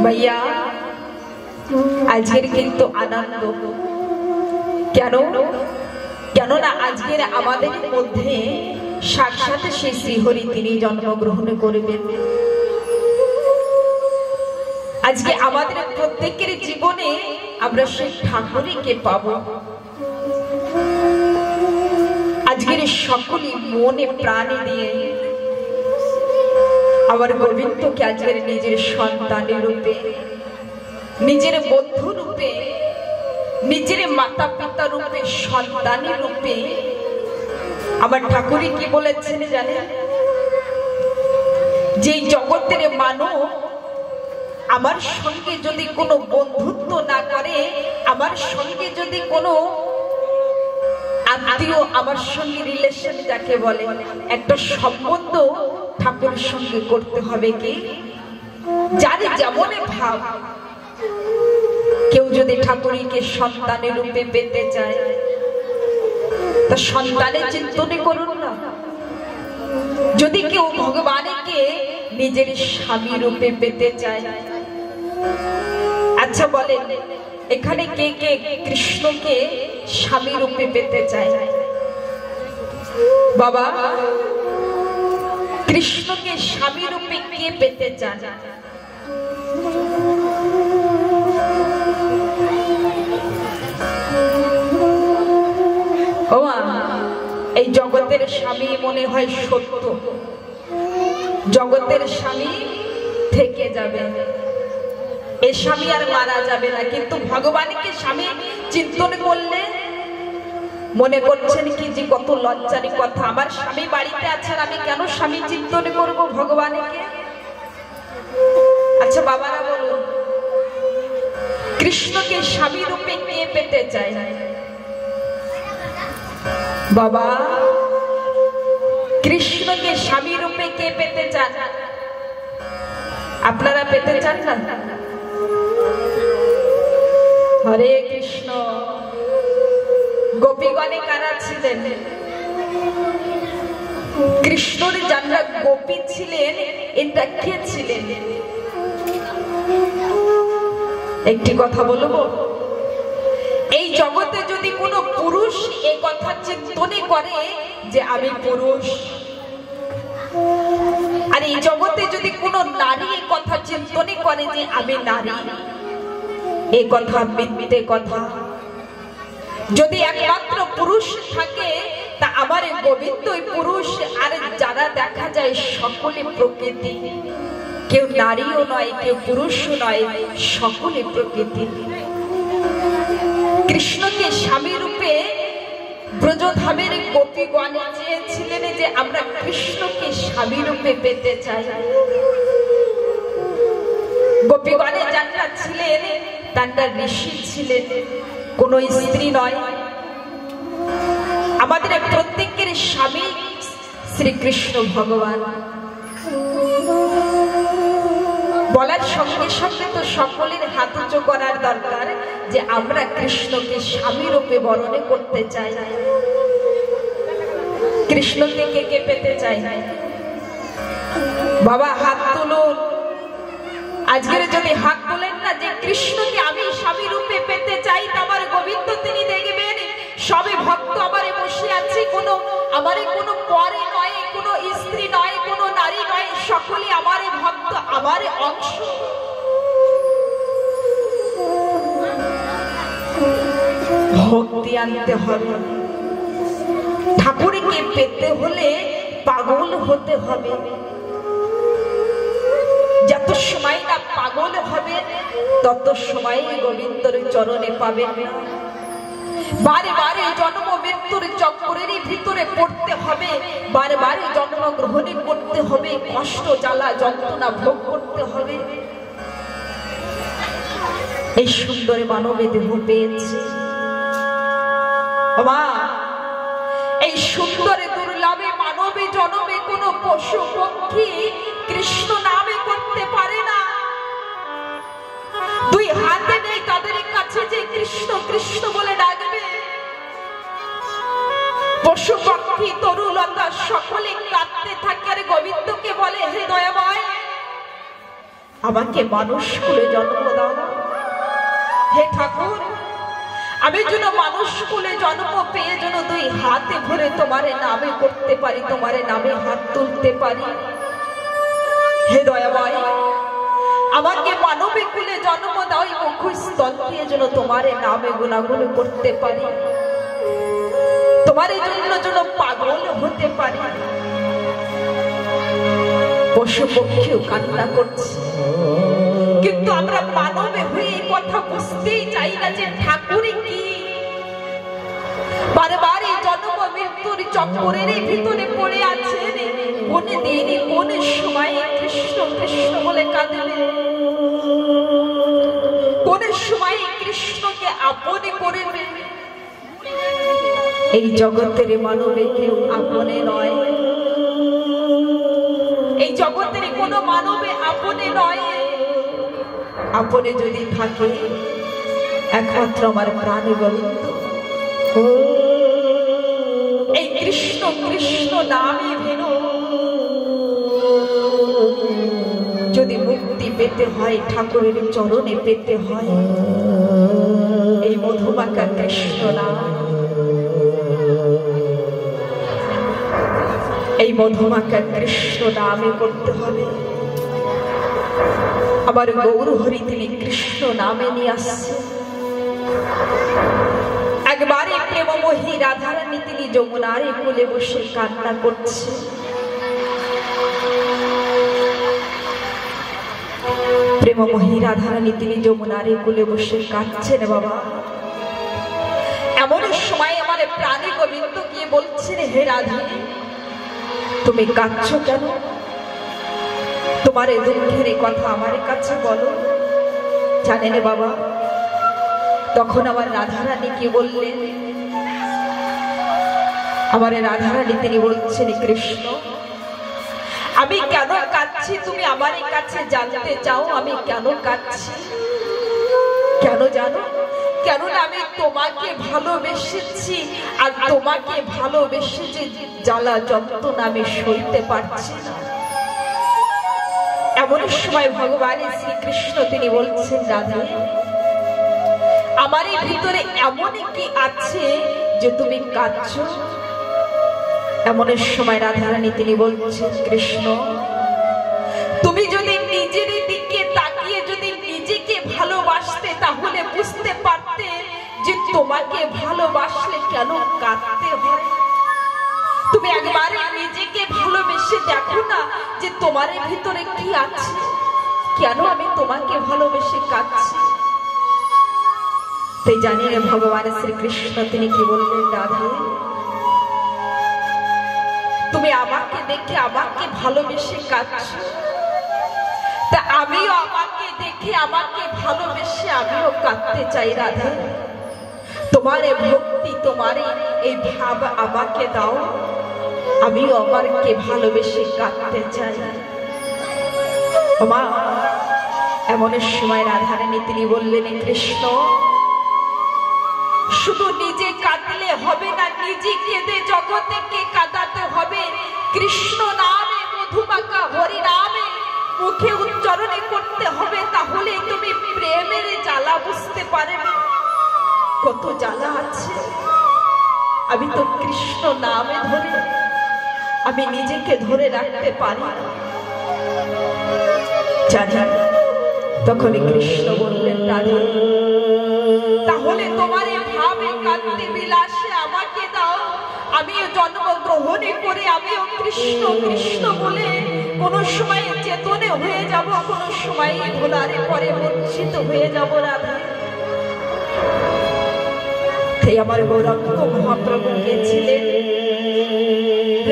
ভাইয়া আজকের কিন্তু আনন্দ কেন কেননা আজকের আমাদের মধ্যে সাক্ষাৎ সেই শ্রীহরি তিনি জন্মগ্রহণ করবেন। আজকে আমাদের প্রত্যেকের জীবনে আমরা সেই ঠাকুরকে পাবো। আজকের সকলে মনে প্রাণে দিয়ে আমার গোবিন্দকে আজকের নিজের সন্তানের রূপে, নিজের বন্ধু রূপে, নিজের মাতা পিতা রূপে, সন্তানের রূপে আমার ঠাকুরই কি বলেছেন জানেন? যে জগতের মানব আমার সঙ্গে যদি কোনো বন্ধুত্ব না করে, আমার সঙ্গে যদি কোনো আত্মীয়, আমার সঙ্গে রিলেশন যাকে বলে একটা সম্বন্ধ ঠাকুরের সঙ্গে করতে হবে কি যার যেমন ভাব। কেউ যদি ঠাকুরকে সন্তানের রূপে পেতে চায় তা সন্তানের চিন্তনে করুন না। যদি কেউ ভগবানকে নিজের স্বামী রূপে পেতে চায়, আচ্ছা বলেন এখানে কে কে কৃষ্ণকে স্বামী রূপে পেতে চায়? বাবা কৃষ্ণকে স্বামী রূপে কে পেতে চান? এই জগতের স্বামী মনে হয় সত্য, জগতের স্বামী থেকে যাবে, এ স্বামী আর মারা যাবে না। কিন্তু ভগবানকে স্বামী চিন্তন করলে মনে করছেন কি যে কত লজ্জার কথা, আমার স্বামী বাড়িতে আছেন, আমি কেন স্বামী চিন্তন করব ভগবানকে? আচ্ছা বাবারা বলুন, কৃষ্ণকে স্বামী রূপে কে পেতে চায়? বাবা কৃষ্ণকে স্বামী রূপে কে পেতে চান? আপনারা পেতে চান না? হরে কৃষ্ণ। গোপীগণে কারা ছিলেন? কৃষ্ণর যারা গোপী ছিলেন এটা কে ছিলেন? একটি কথা বলবো, এই জগতে যদি কোনো পুরুষ এই কথা চিন্তনে করে যে আমি পুরুষ, আর এই জগতে যদি কোনো নারী এই কথা চিন্তনে করে যে আমি নারী, এই কথা মিথ্যে কথা। যদি একমাত্র পুরুষ থাকে তা আমার গোবিন্দই পুরুষ, আর যারা দেখা যায় সকলে প্রকৃতি, কেউ নারীও নয় কেউ পুরুষও নয়, সকলে প্রকৃতি। কৃষ্ণকে স্বামী রূপে ব্রজধামের গোপীগণ চেয়েছিলেন যে আমরা কৃষ্ণকে স্বামী রূপে পেতে চাই। গোপীগণে যারা ছিলেন তারা ঋষি ছিলেন, কোন স্ত্রী নয়। আমাদের প্রত্যেকের স্বামী শ্রীকৃষ্ণ ভগবান। বলার সঙ্গে সঙ্গে তো সকলের হাত উঁচু করার দরকার যে আমরা কৃষ্ণকে স্বামী রূপে বরণ করতে চাই। কৃষ্ণকে কে কে পেতে চাই? বাবা হাত তুলুন। আজকের যদি হাত তোলেন না যে কৃষ্ণকে আমি স্বামী রূপে পেতে চাই, আমার গোবিন্দ তিনি দেখবেন সবে ভক্ত আমারে বসে আছে, আমারে কোনো পরে নয়, কোনো স্ত্রী নয়, কোনো নারী নয়, সকলে আমারে ভক্ত, আমারে অংশ। ভক্তি আনতে হবে। ঠাকুরকে পেতে হলে পাগল হতে হবে। যত সময় না পাগল হবে তত সময় গোবিন্দর চরণে পাবেন। বারে বারে জন্ম মৃত্যুর চক্রের ভিতরে পড়তে হবে, বারে বারে জন্ম গ্রহণ করতে হবে, কষ্ট জ্বালা যন্ত্রণা ভোগ করতে হবে। এই সুন্দর মানবে দেহ পেয়েছে মা, এই সুন্দর দুর্লভে মানবে জন্মে কোনো পশু পক্ষী কৃষ্ণ নামে করতে পারে না। দুই হাতে নেই তাদের কাছে যে কৃষ্ণ কৃষ্ণ বলে ডাকবে। পশু পক্ষী তরুলতা সকলে কাঁদতে থাকে আর গোবিন্দকে বলে হে দয়াময় আমাকে মানুষ কুলে জন্ম দাও। হে ঠাকুর, আমি যেন মানুষ কুলে জন্ম পেয়ে যেন দুই হাতে ভরে তোমারে নামে করতে পারি, তোমারে নামে হাত তুলতে পারি। হে দয়াময়, আমাকে মানবে কুলে জন্ম দাও, মুখস্থল দিয়ে যেন তোমারে নামে গুণাগুণ করতে পারি, তোমার জন্য যেন পাগল হতে পারি। পশু পক্ষীও কান্না করছে, কিন্তু আমরা মানবে হয়ে এই কথা বুঝতেই চাই না যে ঠাকুরই কি। বারবার এই জন্ম মৃত্যুর চক্করের ভিতরে পড়ে আছে। কোন দিন কোন সময় কৃষ্ণ কৃষ্ণ বলে কাঁদবে, কোন সময় কৃষ্ণকে আপনি করবে। এই জগতের মানবে কেউ আপনে নয়, এই জগতের কোন মানবে আপনে নয়। আপনে যদি থাকে একমাত্র আমার প্রাণ গোবিন্দ। এই কৃষ্ণ কৃষ্ণ নামে ভেনো যদি মুক্তি পেতে হয়, ঠাকুরের চরণে পেতে হয়, এই মধুমাখা কৃষ্ণ নাম, এই মধুমাখা কৃষ্ণ নামে করতে হবে। আমার গৌর হরি তিনি কৃষ্ণ নামে নিয়ে আসছে। একবারে প্রেমমোহী রাধারানী তিনি যমুনার কোলে বসে কান্না করছে। প্রেমমোহী রাধারানী তিনি যমুনার কোলে বসে কাঁদছেন। বাবা, এমন সময় আমার প্রাণী গোবিন্দ গিয়ে বলছেন, হে রাধা, তুমি কাঁদছো কেন? তোমার এই দুঃখের কথা আমার কাছে বলো। জানেন বাবা, তখন আমার রাধারানী কি বললেন? আমার রাধারানী তিনি বলছেন, কৃষ্ণ, আমি কেন কাঁদছি তুমি আমার কাছে জানতে চাও? আমি কেন কাঁদছি? কেন জানো? কেননা আমি তোমাকে ভালোবেসেছি, আর তোমাকে ভালোবেসে যে জ্বালা যন্ত্রণা আমি সইতে পারছি না। এমন সময় ভগবান শ্রীকৃষ্ণ তিনি বলছেন, রাধা, আমার ভিতরে এমন কি আছে যে তুমি কাঁদছো? এমন সময় রাধারানী তিনি বলছেন, কৃষ্ণ, তুমি যদি নিজের দিকে তাকিয়ে যদি নিজেকে ভালোবাসতে তাহলে বুঝতে পারতে যে তোমাকে ভালোবাসলে কেন কাঁদতে হয়। তুমি একবারে নিজেকে ভালোবেসে দেখো না যে তোমার ভিতরে কি আছে, কেন আমি তোমাকে ভালোবেসে কাঁদছি। তাই জানি রে ভগবান শ্রীকৃষ্ণ তিনি কি বললেন, রাধা, তুমি আমাকে দেখে আমাকে ভালোবেসে কাঁদছো, তা আমিও আমাকে দেখে আমাকে ভালোবেসে আমিও কাঁদতে চাই। রাধা, তোমার ভক্তি তোমার এই ভাব আমাকে দাও, আমিও আমাকে ভালোবেসে কাঁদতে চাই। মা, এমন সময় রাধারানী তিনি বললেন, কৃষ্ণ, শুধু নিজে কাঁদলে হবে না, নিজে কেঁদে জগতেকে কাঁদাতে হবে। কৃষ্ণ নামে মধুমাখা হরি নামে মুখে উচ্চারণে করতে হবে, তাহলে তুমি প্রেমের জ্বালা বুঝতে পারবে। কত জ্বালা আছে, আমি তো কৃষ্ণ নামে ধরে আমি নিজেকে ধরে রাখতে পারি জানি। তখন কৃষ্ণ বললেন, রাধা, তাহলে তোমার ভাবে কাঁদতে বিলাসে আমাকে দাও, আমিও জন্ম গ্রহণ করে আমিও কৃষ্ণ কৃষ্ণ বলে কোন সময় চেতনে হয়ে যাব, কোন সময় ভোলারে পরে মূর্ছিত হয়ে যাব। রাধা, তাই আমার গৌরাঙ্গ মহাপ্রভু গিয়েছিলেন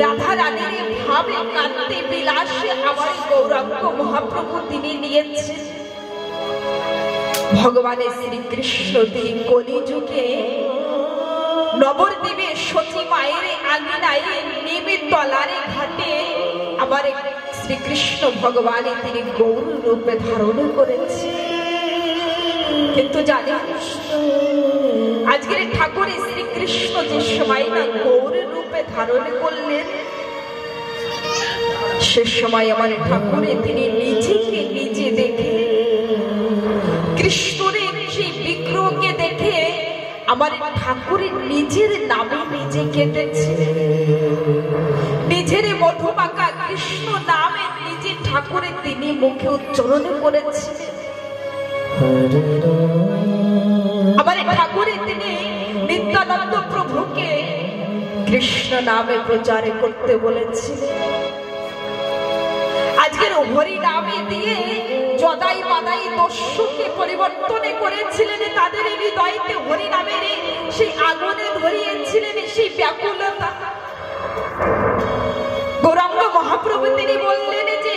রাধা রানীর ভাবে কাঁদতে বিলাসে আমার গৌরাঙ্গ মহাপ্রভু তিনি নিয়েছেন। ভগবানের শ্রীকৃষ্ণ তিনি কলিযুগে নবদ্বীপে সতী মায়ের আঙিনায় নেমে তলারে ঘাটে আমার শ্রীকৃষ্ণ ভগবান তিনি গৌর রূপে ধারণ করেছে। কিন্তু জানেন, আজকের ঠাকুরের শ্রীকৃষ্ণ যে সময় না গৌর রূপে ধারণ করলেন, সে সময় আমার ঠাকুরে তিনি নিজেকে নিজে দেখে আমার ঠাকুরের নিজের নামে নিজে কেটেছে, নিজের মধুমাখা কৃষ্ণ নামে নিজে ঠাকুরের তিনি মুখে উচ্চারণ করেছে। আমার ঠাকুরের তিনি নিত্যানন্দ প্রভুকে কৃষ্ণ নামে প্রচার করতে বলেছিলেন। আজকের হরি নামে দিয়ে জদাই বাদাই দস্যুকে পরিবর্তন করেছিলেন, তাদের হৃদয়তে হরি নামের সেই আগুনে ধরিয়েছিলেন সেই ব্যাকুলতা। গৌরাঙ্গ মহাপ্রভু তিনি বললেন যে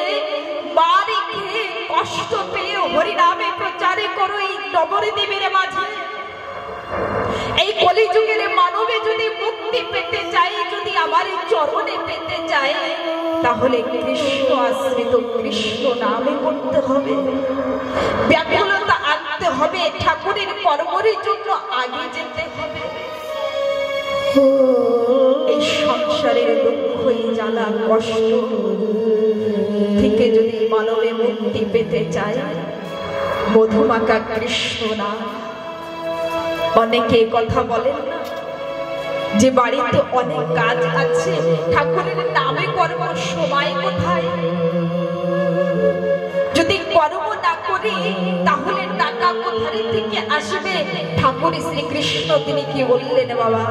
মারে খেয়ে কষ্ট পেয়ে হরি নামে প্রচার করো এই নবদ্বীপের মাঝে। এই কলিযুগের মানবে যদি মুক্তি পেতে চায়, যদি আমার এই চরণে পেতে চায়, তাহলে কৃষ্ণ আশ্রিত কৃষ্ণ নামে করতে হবে, ব্যাকুলতা আনতে হবে, ঠাকুরের কর্মের জন্য আগে যেতে হবে। এই সংসারের দুঃখ জ্বালা কষ্ট থেকে যদি মানবে মুক্তি পেতে চায়, মধুমাখা কৃষ্ণ নাম। অনেকে কথা বলেন না যে বাড়িতে অনেক কাজ আছে, ঠাকুরের নামে কর্ম সময় কোথায়? যদি কর্ম না করি তাহলে টাকা কোথায় থেকে আসবে? ঠাকুর শ্রীকৃষ্ণ তিনি কি বললেন বাবা,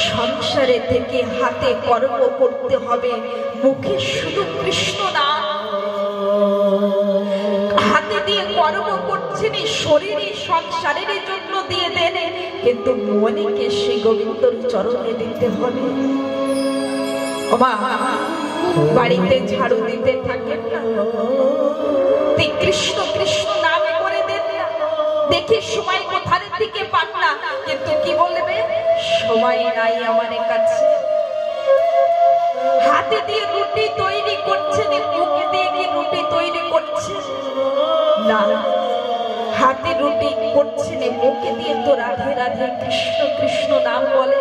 সংসারে থেকে হাতে কর্ম করতে হবে, মুখে শুধু কৃষ্ণ নাম। হাতে দিয়ে কর্ম করছেন শরীরে সংসারের জন্য দিয়ে দেন, কিন্তু মনেকে শ্রী গোবিন্দর চরণে দিতে হবে। বাড়িতে ঝাড়ু দিতে থাকেন না, কৃষ্ণ কৃষ্ণ নামে করে দেন না, দেখি সময় কোথার থেকে পান না, কিন্তু কি বলবে সময় নাই আমার কাছে। হাতে দিয়ে রুটি তৈরি করছেন, মুখে দিয়ে কি রুটি তৈরি করছে না? হাতে রুটি করছেন, মুখে দিয়ে তো রাধে রাধে কৃষ্ণ কৃষ্ণ নাম বলে।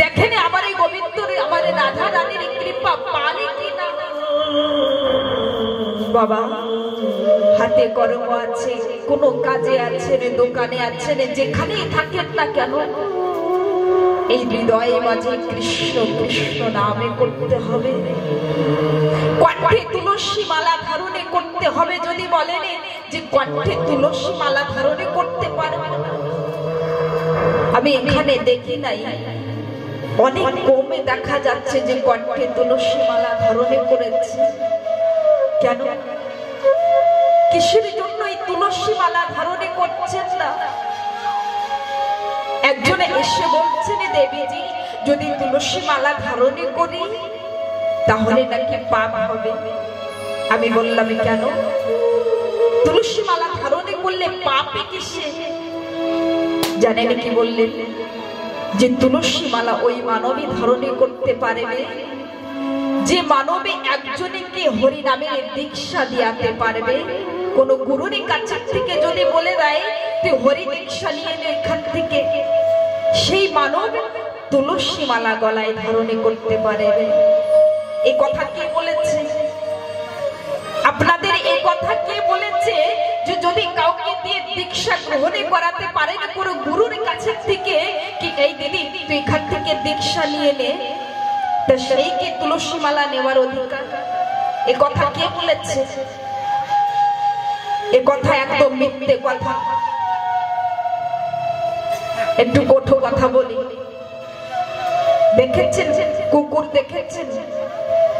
দেখেন আমার এই গোবিন্দর আমার রাধা রানীর কৃপা পারে কিনা। বাবা হাতে কর্ম আছে, কোনো কাজে আছেন, দোকানে আছেন, যেখানেই থাকেন না কেন, এই হৃদয়ে মাঝে কৃষ্ণ কৃষ্ণ নামে করতে হবে। কণ্ঠে তুলসী মালা ধারণে করতে হবে। যদি বলেন যে কণ্ঠে তুলসী মালা ধারণে করতে পারবে না, আমি এখানে দেখি নাই, অনেক কমে দেখা যাচ্ছে যে কণ্ঠে তুলসী মালা ধারণে করেছে। কেন, কিসের জন্য এই তুলসী মালা ধারণে করছেন না? একজনে এসে বলছেন দেবীজি যদি তুলসী মালা ধারণে করি তাহলে নাকি পাপ হবে। আমি বললাম কেন, তুলসী মালা ধারণে করলে পাপে কিসে? জানেন কি বললেন, যে তুলসী মালা ওই মানবী ধারণে করতে পারবে যে মানবে একজনকে হরি নামের দীক্ষা দিয়াতে পারবে। কোন গুরুর কাছে থেকে যদি বলে দেয় তুই হরি দীক্ষা নিয়ে নে এখান থেকে, সেই মানব তুলসী মালা গলায় ধারণে করতে পারবে। এই কথা কে বলেছে? আপনাদের এই কথা কে বলেছে যে যদি কাউকে দিয়ে দীক্ষা গ্রহণ করাতে পারে না কোনো গুরুর কাছে থেকে, কি এই দিদি তুই এখান থেকে দীক্ষা নিয়ে নে, তা সেই কি তুলসী মালা নেওয়ার অধিকার? এ কথা কে বলেছে? এ কথা একদম মিথ্যে কথা। একটু কঠোর কথা বলি, দেখেছেন কুকুর, দেখেছেন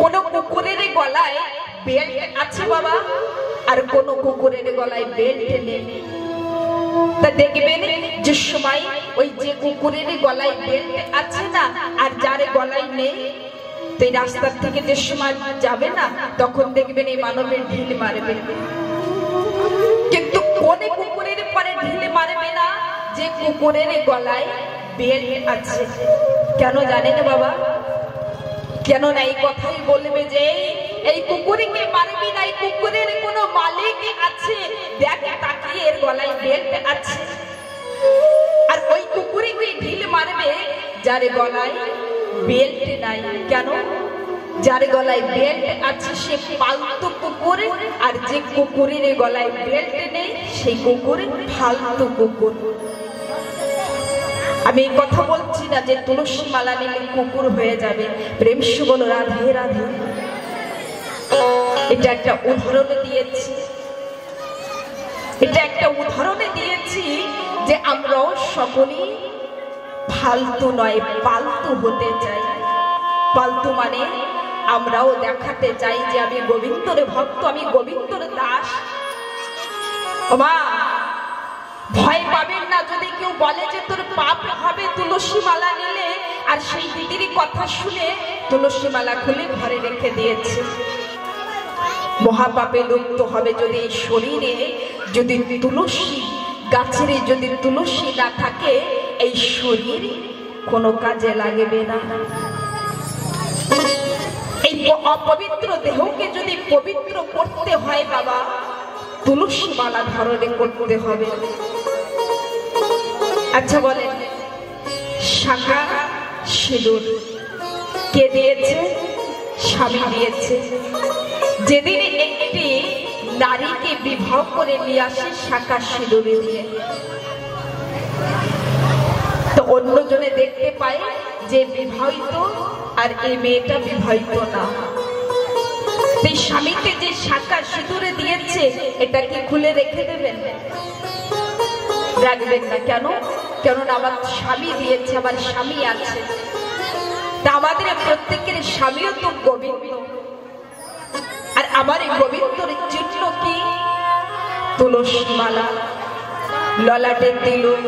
কোন কুকুরের গলায় বেল্ট আছে বাবা, আর কোন কুকুরের গলায় বেল্ট নেই। তা দেখবেন যে সময় ওই যে কুকুরের গলায় বেল্ট আছে না আর যার গলায় নেই, তো এই রাস্তা থেকে যে সময় যাবে না তখন দেখবেন এই মানবের ঢিল মারবে। কিন্তু কোন কুকুরের পরে ঢিল মারবে না যে কুকুরের গলায় বেল্ট আছে। কেন জানেন বাবা? কেন না এই কথাই বলবে যে এই কুকুরকে মারবি না, এই কুকুরের কোন মালিক আছে, দেখ তাকিয়ে এর গলায় বেল্ট আছে। আর ওই কুকুরকে ঢিল মারবে যার গলায় বেল্ট নাই। কেন? যার গলায় বেল্ট আছে সে পালতু কুকুর, আর যে কুকুরের গলায় বেল্ট নেই সেই কুকুর ফালতু কুকুর। আমি এই কথা বলছি না যে তুলসী মালা নিলে কুকুর হয়ে যাবে। প্রেম সুবল রাধে রাধে, এটা একটা উদাহরণ দিয়েছি, এটা একটা উদাহরণে দিয়েছি যে আমরাও সকলেই ফালতু নয় পালতু হতে চাই। পালতু মানে আমরাও দেখাতে চাই যে আমি গোবিন্দর ভক্ত, আমি গোবিন্দর দাস। মা ভয় পাবেন না যদি কেউ বলে যে তোর পাপ হবে তুলসী মালা নিলে, আর সেই দিদির কথা শুনে তুলসী মালা খুলে ঘরে রেখে দিয়েছে। মহাপাপে লিপ্ত হবে যদি এই শরীরে যদি তুলসী গাছের যদি তুলসী না থাকে, এই শরীর কোনো কাজে লাগবে না। এই অপবিত্র দেহকে যদি পবিত্র করতে হয় বাবা, তুলসী মালা ধারণে করতে হবে। আচ্ছা বলেন, শাঁখা সিঁদুর কে দিয়েছে? স্বামী দিয়েছে। যেদিন একটি নারীকে বিবাহ করে নিয়ে আসে শাঁখা সিঁদুর দিয়ে, তো অন্যজনে দেখতে পায় যে বিবাহিত আর এই মেয়েটা বিবাহিত না। এই স্বামীকে যে শাঁখা সিঁদুরে দিয়েছে এটা কি খুলে রেখে দেবেন? রাখবেন না। কেন? কেননা আমার স্বামী দিয়েছে, আমার স্বামী আছে। তা আমাদের প্রত্যেকের স্বামীও তো গোবিন্দ, আর আমার এই গোবিন্দর চিহ্ন কি? তুলসী মালা, ললাটে তিলক।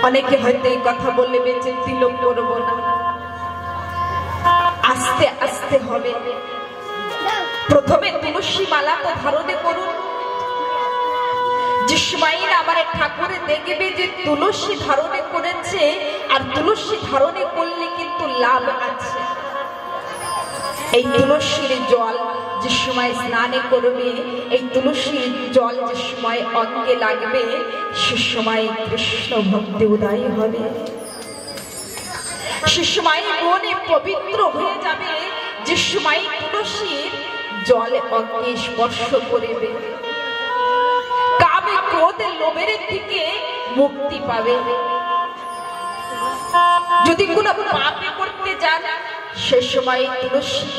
অনেকে হয়তো এই কথা বললে বেঁচে তিলক করবো না, আস্তে আস্তে হবে। প্রথমে তুলসী মালা তো ধারণে করুন। যে সময় আমার ঠাকুরে দেখবে যে তুলসী ধারণে করেছে, আর তুলসী ধারণে করলে কিন্তু লাভ আছে। এই তুলসীর জল যে সময় স্নানে করবে, এই তুলসীর জল যে সময় অঙ্গে লাগবে, সে সময় কৃষ্ণ ভক্তি উদয় হবে। সে সময় মনে পবিত্র হয়ে যাবে। যে সময় তুলসীর জল অঙ্গে স্পর্শ করবে, কামে ক্রোধে লোভের থেকে মুক্তি পাবে। যদি কোনো পাপে করতে যান, সে সময় তুলসী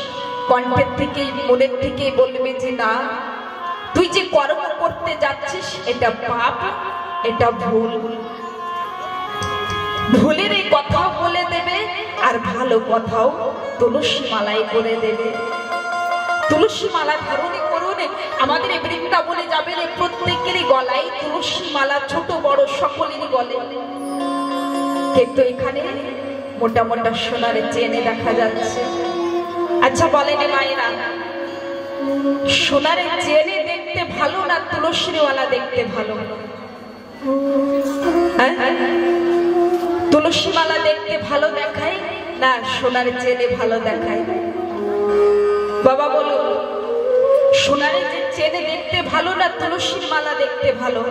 কণ্ঠের থেকে মনের থেকে বলবে যে না, তুই যে কর্ম করতে যাচ্ছিস এটা পাপ, এটা ভুল। ভুলের এই কথাও বলে দেবে, আর ভালো কথাও তুলসী মালাই করে দেবে। তুলসী মালা ধারণে করুন। আমাদের এই বৃন্দাবনে যাবেন, প্রত্যেকেরই গলায় তুলসী মালা, ছোট বড় সকলেরই গলে। কিন্তু এখানে মোটা মোটা সোনার চেনে দেখা যাচ্ছে। আচ্ছা বলেন মায়েরা, সোনার চেনে দেখতে ভালো না তুলসীর মালা দেখতে ভালো? তুলসী মালা দেখতে ভালো দেখায় না সোনার চেনে ভালো দেখায়? বাবা বলুন, সোনার চেনে দেখতে ভালো না তুলসীর মালা দেখতে ভালো?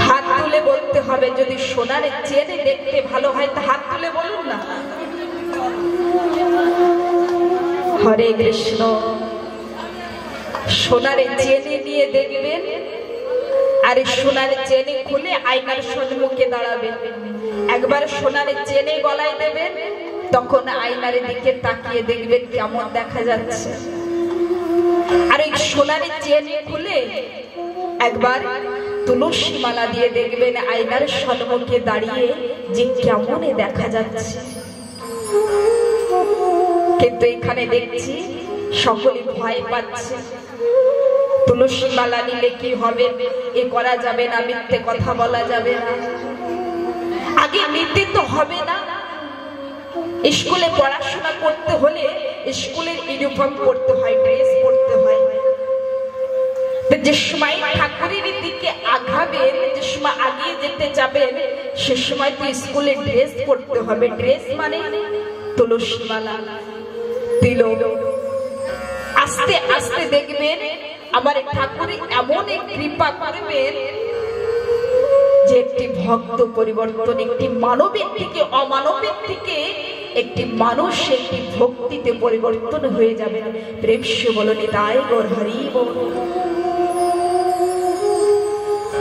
হাত তুলে বলতে হবে। যদি সোনার চেনে দেখতে ভালো হয় তা হাত তুলে বলুন না। হরে কৃষ্ণ। সোনার চেনে নিয়ে দেখবেন, আর সোনার চেনে খুলে আয়নার সম্মুখে দাঁড়াবেন। একবার সোনার চেনে গলায় দেবেন, তখন আয়নার দিকে তাকিয়ে দেখবেন কেমন দেখা যাচ্ছে। আর ওই সোনার চেনে খুলে একবার তুলসী মালা দিয়ে দেখবেন আয়নার সম্মুখে দাঁড়িয়ে যে কেমন দেখা যাচ্ছে। কিন্তু এখানে দেখছি সকলে ভয় পাচ্ছে। তুলসী মালা নিলে কি হবে? এ করা যাবে না, মিথ্যে কথা বলা যাবে না। আগে নিতে তো হবে না। স্কুলে পড়াশোনা করতে হলে স্কুলের ইউনিফর্ম পরতে হয়, ড্রেস পরতে হয়। যে সময় ঠাকুরের দিকে আগাবেন, যে সময় আগিয়ে যেতে যাবেন, সে সময় তো স্কুলে ড্রেস পরতে হবে। ড্রেস মানে তুলসী মালা, তিলক। আস্তে আস্তে দেখবেন আমার ঠাকুর এমন এক কৃপা করবেন যে একটি ভক্ত পরিবর্তন, একটি মানবের থেকে অমানবের থেকে একটি মানুষ একটি ভক্তিতে পরিবর্তন হয়ে যাবে। প্রেম সে বলনি তাই গৌর হরি বল।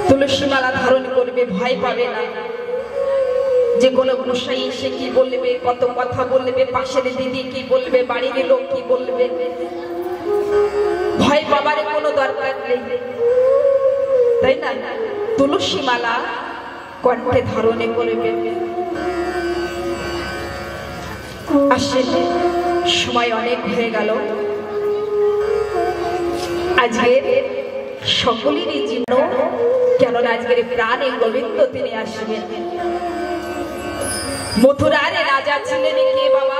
তুলসী মালা ধারণ করবে, ভয় পাবে না যে কোনো গোসাই এসে কি বলবে, কত কথা বলবে, পাশের দিদি কি বলবে, বাড়ির লোক কি বলবে, ভয় পাবার কোনো দরকার নেই, তাই না? তুলসী মালা কণ্ঠে ধারণে করবে। আসলে সময় অনেক হয়ে গেল। আজকের সকলেরই জীবন, কেননা আজকের প্রাণে গোবিন্দ তিনি আসবেন। মথুরার রাজা ছিলেন কে বাবা?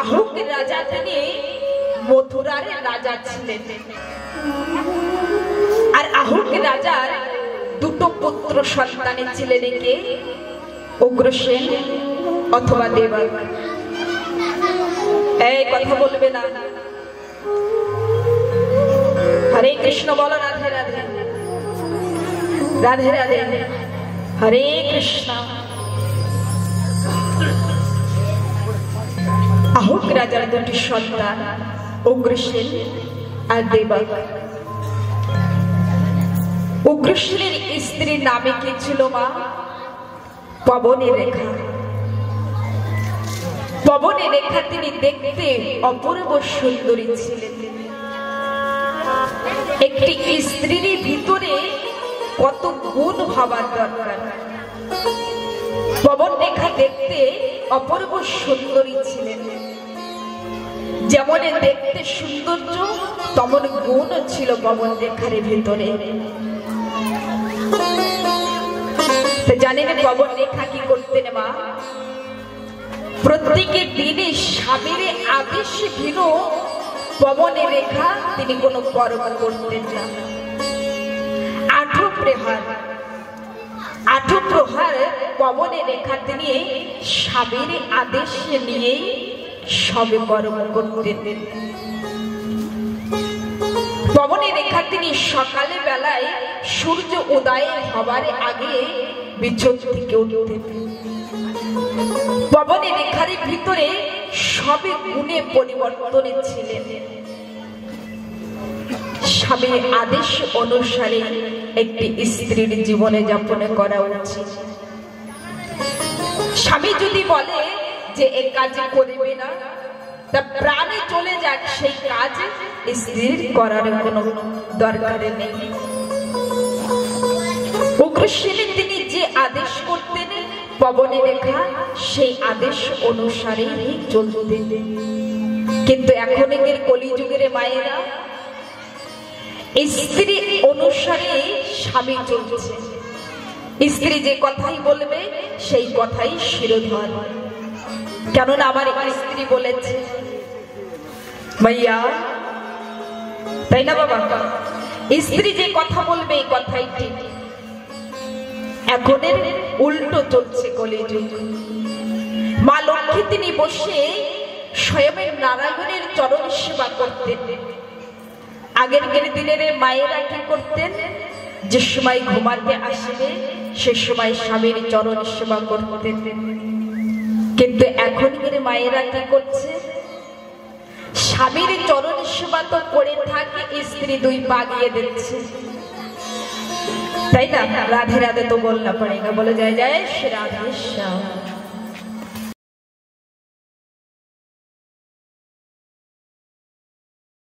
আহুক রাজা, তিনি মথুরার রাজা ছিলেন। আর আহুক রাজার দুটো পুত্র সন্তানে ছিলেন কে? উগ্রসেন অথবা দেবক। এই কথা বলবে না। হরে কৃষ্ণ বলো, রাধে রাধে, রাধে রাধে, হরে কৃষ্ণ। আহুক রাজার দুটি সন্তান উগ্রসেন আর দেবক। উগ্রসেনের স্ত্রীর নামে কি ছিল মা? পবনী রেখা। পবনী রেখা তিনি দেখতে অপূর্ব সুন্দরী ছিলেন। একটি স্ত্রীর ভিতরে কত গুণ ভাবার দরকার। পবন রেখা দেখতে অপূর্ব সুন্দরী ছিলেন। যেমন দেখতে সৌন্দর্য, তেমন গুণ ছিল পবন রেখার ভিতরে। জানেন পবন রেখা কি করতেন মা? প্রত্যেকের দিনে স্বামীর আদেশ ভিন্ন পবন রেখা তিনি কোনো কর্ম করতেন না। 8 প্রহার পবন রেখা তিনি স্বামীর আদেশ নিয়ে সবে কর্ম করতেন। পবন রেখা তিনি সকালে বেলায় সূর্য উদয় হবার আগে বিছন থেকে উঠতেন। পবন রেখার ভিতরে সবে গুণে পরিবর্তনে ছিলেন। স্বামীর আদেশ অনুসারে একটি স্ত্রীর জীবনে যাপন করা উচিত। স্বামী যদি বলে যে এই কাজ করবে না, তা প্রাণে চলে যাক, সেই কাজ স্ত্রীর করার কোনো দরকার নেই। উগ্রসেন তিনি যে আদেশ করতেন পবন রেখা সেই আদেশ অনুসারেই চলতেন। কিন্তু এখনের কলিযুগের মায়েরা স্ত্রী অনুসারে স্বামী চলছে। স্ত্রী যে কথাই বলবে সেই কথাই শিরোধার। কেননা আমার স্ত্রী বলেছে ভাইয়া, তাই না বাবা? স্ত্রী যে কথা বলবে এই কথাই ঠিক। এখনের উল্টো চলছে কলিযুগ। মা লক্ষ্মী তিনি বসে স্বয়ং নারায়ণের চরণ সেবা করতেন। আগের দিনের মায়েরা কি করতেন? যে সময় ঘুমাতে আসবে সে সময় স্বামীর চরণ সেবা করতেন। কিন্তু এখনকার মায়েরা কি করছে? স্বামীর চরণ সেবা তো করে থাকে, স্ত্রী 2 পা গিয়ে দিচ্ছে, তাই না? রাধে রাধে তো বলনা পড়েগা, বলে জয় জয় শ্রী রাধে শ্যাম।